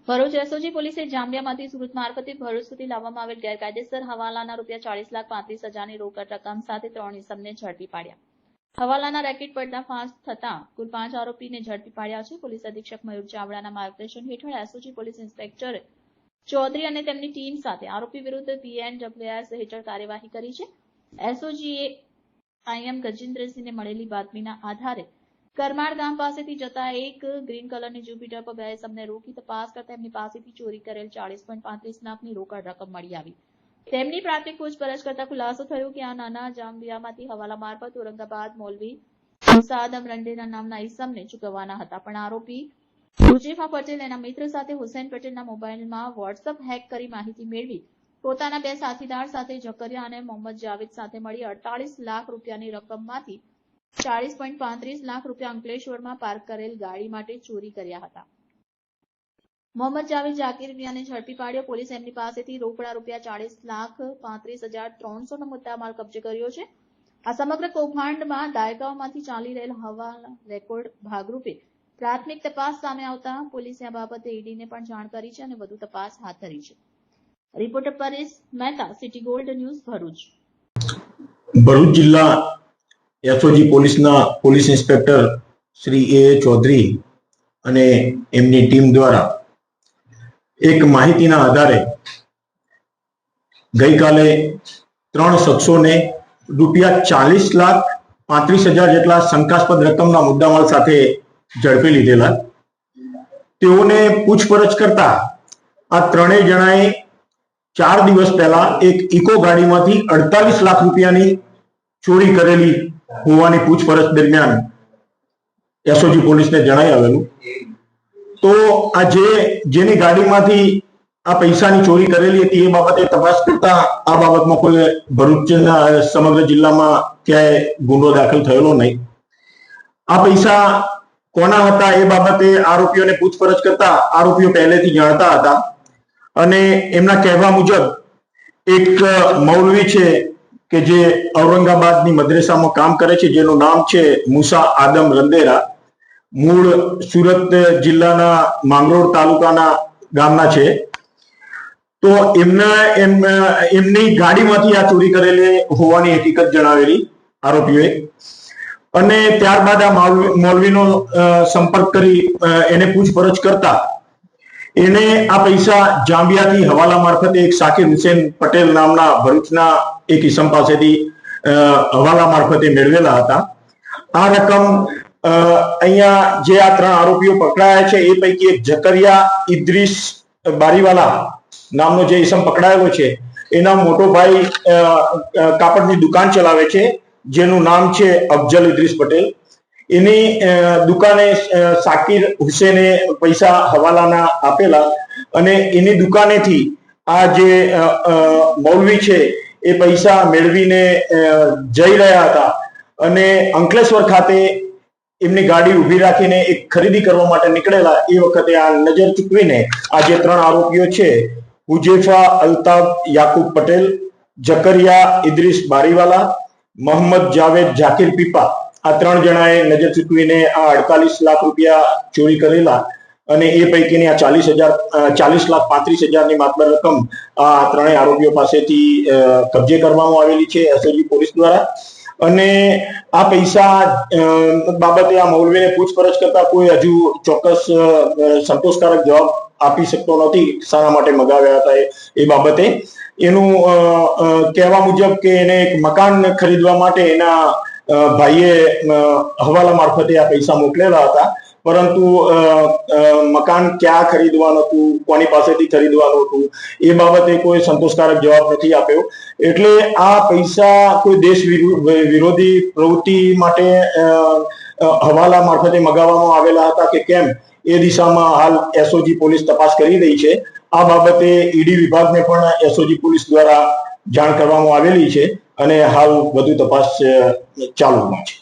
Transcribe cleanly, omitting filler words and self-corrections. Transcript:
Bharuch SOG પોલીસે જાંબિયામાંથી સુરત મારફતે ભરૂચ સુધી લાવવામાં આવેલ ગેરકાયદેસર હવાલાના ₹40,35,000ની રોકડ રકમ સાથે 3 ઇસમને ઝડપી પાડ્યા। હવાલાના રેકેટ પર્દાફાશ થતા કુલ 5 આરોપીને ઝડપી પાડ્યા છે। પોલીસ અધિક્ષક મયુર ચાવડાના માર્ગદર્શન હેઠળ એસઓજી પોલીસ ઇન્સ્પેક્ટર ચૌધરી અને તેમની ટીમ સાથે આરોપી વિરુદ્ધ PNWS હેઠળ કાર્યવાહી કરી છે। એસઓજીએ IM ગજેન્દ્રસિંહને મળેલી બાતમીના આધારે કરમાળ ગામ પાસેથી જતા એક ગ્રીન કલરની જ્યુપિટર પર 2 ઇસમને રોકી તપાસ કરતા તેમની પાસેથી ચોરી કરેલ 40.35 લાખની રોકડ રકમ મળી આવી। તેમની પ્રાથમિક પૂછપરછ કરતા ખુલાસો થયો કે આ નાના જાંબિયામાંથી હવાલા મારફત ઔરંગાબાદ મૌલવી મુસા આદમ રંડેના નામના ઇસમને ચૂકવવાના હતા, પણ આરોપી હુજેફા પટેલ એના મિત્ર સાથે હુસૈન પટેલના મોબાઈલમાં વોટ્સઅપ હેક કરી માહિતી મેળવી પોતાના 2 સાથીદાર સાથે જકરિયા અને મોહમ્મદ જાવેદ સાથે મળી 48 લાખ રૂપિયાની રકમમાંથી 40.35 લાખ રૂપિયા અંકલેશ્વરમાં પાર્ક કરેલ ગાડી માટે ચોરી કર્યા હતા। મોહમ્મદ જાવેદ જાકીર મિયાને ઝડપી પાડ્યો। પોલીસે એમની પાસેથી રોકડા ₹40,35,300નો મુદ્દામાલ કબજે કર્યો છે। આ સમગ્ર કૌભાંડમાં દાયકાઓમાંથી ચાલી રહેલ હવાલા રેકોર્ડ ભાગરૂપે પ્રાથમિક તપાસ સામે આવતા પોલીસે આ બાબતે ઈડીને પણ જાણ કરી છે અને વધુ તપાસ હાથ ધરી છે। Reporter Paresh Mehta, city gold news, Bharuch. Bharuch જિલ્લા એસઓજી પોલીસના પોલીસ ઇન્સ્પેક્ટર શ્રી એ ચૌધરી અને એમની ટીમ દ્વારા એક માહિતીના આધારે ગઈકાલે 3 શખ્સોને ₹40,35,000 જેટલા શંકાસ્પદ રકમના મુદ્દામાલ સાથે ઝડપી લીધેલા। તેઓને પૂછપરછ કરતા આ ત્રણેય જણાએ 4 દિવસ પહેલા એક ઇકો ગાડીમાંથી 48 લાખ રૂપિયાની ચોરી કરેલી હોવાની પૂછપરછ દરમિયાન એસઓજી પોલીસને જણાઈ આવેલું। તો આ જેની ગાડીમાંથી આ પૈસાની ચોરી કરેલી હતી એ બાબતે તપાસ કરતા આ બાબતમાં કોઈ ભરૂચના સમગ્ર જિલ્લામાં ક્યાંય ગુનો દાખલ થયેલો નહીં। આ પૈસા કોના હતા એ બાબતે આરોપીઓને પૂછપરછ કરતા આરોપીઓ પહેલેથી જાણતા હતા અને એમના કહેવા મુજબ એક મૌલવી છે કે જે ઔરંગાબાદની મદ્રેસામાં કામ કરે છે, જેનું નામ છે મુસા આદમ રંદેરા, મૂળ સુરત જિલ્લાના માંગરોળ તાલુકાના ગામના છે। તો એમની ગાડીમાંથી આ ચોરી કરેલી હોવાની હકીકત જણાવેલી આરોપીઓએ અને ત્યારબાદ આ મૌલવીનો સંપર્ક કરી એને પૂછપરછ કરતા એને આ પૈસા જાંબિયાથી હવાલા મારફતે એક સાકિર હુસૈન પટેલ નામના ભરૂચના એક ઇસમ પાસેથી હવાલા મારફતે મેળવેલા હતા। આ રકમ અહીંયા જે આ 3 આરોપીઓ પકડાયા છે એ પૈકી એક જકરિયા ઇદ્રીસ બારીવાલા નામનો જે ઇસમ પકડાયેલો છે એના મોટો ભાઈ કાપડની દુકાન ચલાવે છે, જેનું નામ છે અફજલ ઇદ્રીસ પટેલ। એની દુકાને સાકિર હુસેને પૈસા હવાલાના આપેલા અને એની દુકાનેથી આ જે મૌલવી છે એ પૈસા મેળવીને જઈ રહ્યા હતા અને અંકલેશ્વર ખાતે એમની ગાડી ઊભી રાખીને એક ખરીદી કરવા માટે નીકળેલા એ વખતે આ નજર ચૂકવીને આ જે 3 આરોપીઓ છે હુજેફા અલ્તાફ યાકુબ પટેલ, જકરિયા ઇદ્રીસ બારીવાલા, મોહમ્મદ જાવેદ જાકીર પીપા, આ 3 જણાએ નજર ચૂકવીને આ 48 લાખ રૂપિયા ચોરી કરેલા અને એ પૈકીની આ 40,35,000ની માતબર રકમ આ 3 આરોપીઓ પાસેથી કબજે કરવામાં આવેલી છે એસઓજી પોલીસ દ્વારા। અને આ પૈસા બાબતે આ મૌલવીને પૂછપરછ કરતા કોઈ હજુ ચોક્કસ સંતોષકારક જવાબ આપી શકતો નથી શાના માટે મગાવ્યા હતા એ બાબતે। એનું કહેવા મુજબ કે એને એક મકાન ખરીદવા માટે એના ભાઈએ હવાલા મારફતે આ પૈસા મોકલેલા હતા, પરંતુ મકાન ક્યાં ખરીદવાનું હતું, કોની પાસેથી ખરીદવાનું હતું એ બાબતે કોઈ સંતોષકારક જવાબ નથી આપ્યો। એટલે આ પૈસા કોઈ દેશ વિરોધી પ્રવૃત્તિ માટે હવાલા મારફતે મગાવવામાં આવેલા હતા કે કેમ એ દિશામાં હાલ એસઓજી પોલીસ તપાસ કરી રહી છે। આ બાબતે ઈડી વિભાગને પણ એસઓજી પોલીસ દ્વારા જાણ કરવામાં આવેલી છે અને હાલ વધુ તપાસ ચાલુમાં છે।